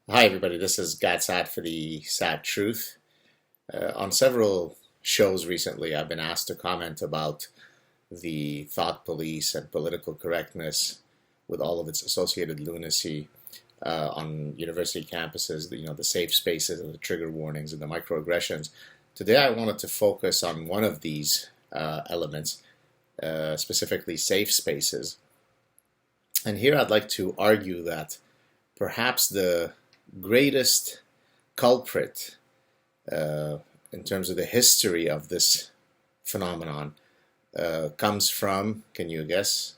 Hi, everybody. This is Saad for the Sad Truth. On several shows recently, I've been asked to comment about the thought police and political correctness with all of its associated lunacy on university campuses, the safe spaces and the trigger warnings and the microaggressions. Today, I wanted to focus on one of these elements, specifically safe spaces. And here I'd like to argue that perhaps the greatest culprit in terms of the history of this phenomenon comes from, can you guess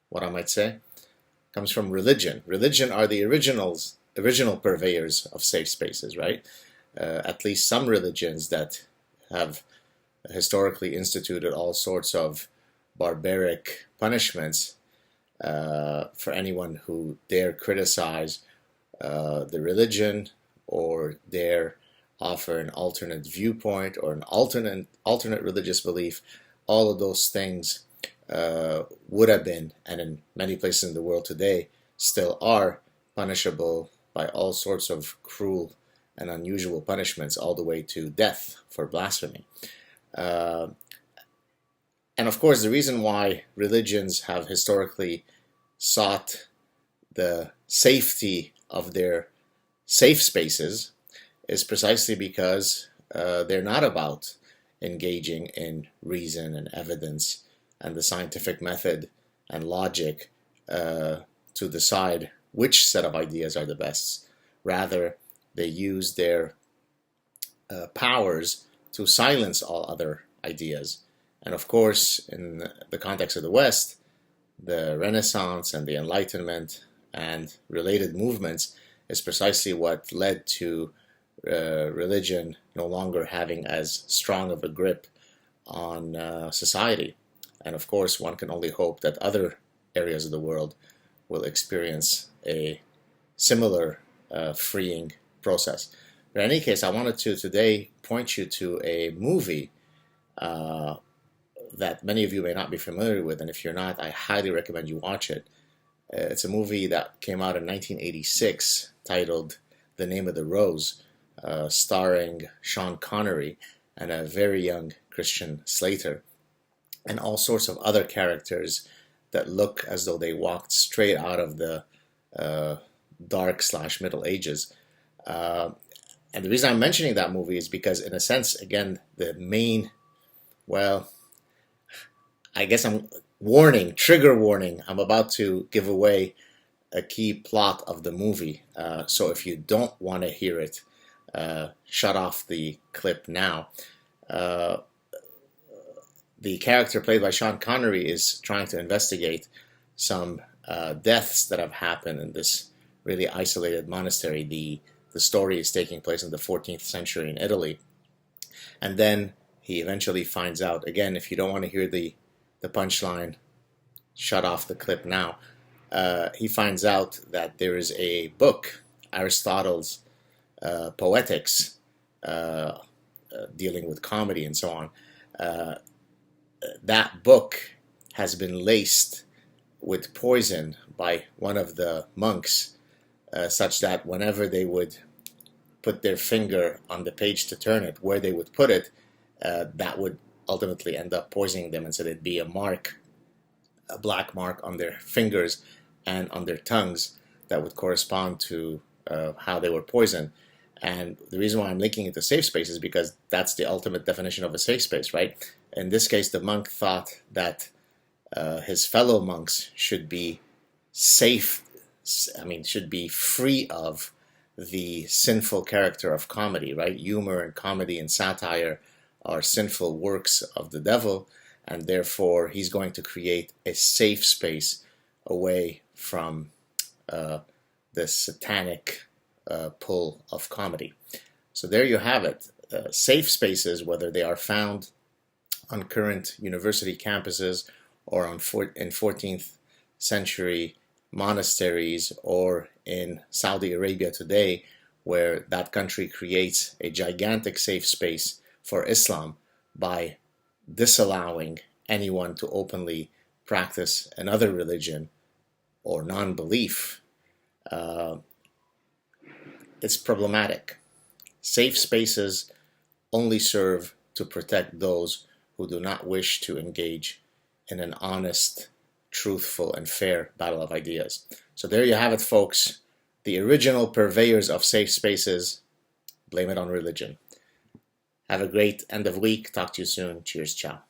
what I might say? Comes from religion. Religion are the original purveyors of safe spaces, right? At least some religions that have historically instituted all sorts of barbaric punishments for anyone who dare criticize the religion or dare offer an alternate viewpoint or an alternate religious belief. All of those things would have been, and in many places in the world today still are, punishable by all sorts of cruel and unusual punishments, all the way to death for blasphemy. And of course, the reason why religions have historically sought the safety of their safe spaces is precisely because they're not about engaging in reason and evidence and the scientific method and logic to decide which set of ideas are the best. Rather, they use their powers to silence all other ideas. And of course, in the context of the West, the Renaissance and the Enlightenment and related movements is precisely what led to religion no longer having as strong of a grip on society. And of course, one can only hope that other areas of the world will experience a similar freeing process. But in any case, I wanted to today point you to a movie that many of you may not be familiar with, and if you're not, I highly recommend you watch it. It's a movie that came out in 1986 titled The Name of the Rose, starring Sean Connery and a very young Christian Slater, and all sorts of other characters that look as though they walked straight out of the dark/Middle Ages. And the reason I'm mentioning that movie is because, in a sense, again, the main, well, I guess trigger warning, I'm about to give away a key plot of the movie. So if you don't want to hear it, shut off the clip now. The character played by Sean Connery is trying to investigate some deaths that have happened in this really isolated monastery. The story is taking place in the 14th century in Italy. And then he eventually finds out, again, if you don't want to hear the punchline, shut off the clip now. He finds out that there is a book, Aristotle's Poetics, dealing with comedy and so on. That book has been laced with poison by one of the monks, such that whenever they would put their finger on the page to turn it, where they would put it, that would ultimately end up poisoning them, and so there'd be a black mark on their fingers and on their tongues that would correspond to how they were poisoned. And the reason why I'm linking it to safe space is because that's the ultimate definition of a safe space, right? In this case, the monk thought that his fellow monks should be safe, should be free of the sinful character of comedy, right? Humor and comedy and satire are sinful works of the devil, and therefore he's going to create a safe space away from the satanic pull of comedy. So there you have it. Safe spaces, whether they are found on current university campuses or in 14th century monasteries, or in Saudi Arabia today, where that country creates a gigantic safe space for Islam by disallowing anyone to openly practice another religion or non-belief. it's problematic. Safe spaces only serve to protect those who do not wish to engage in an honest, truthful, and fair battle of ideas. So there you have it, folks. The original purveyors of safe spaces blame it on religion. Have a great end of week. Talk to you soon. Cheers. Ciao.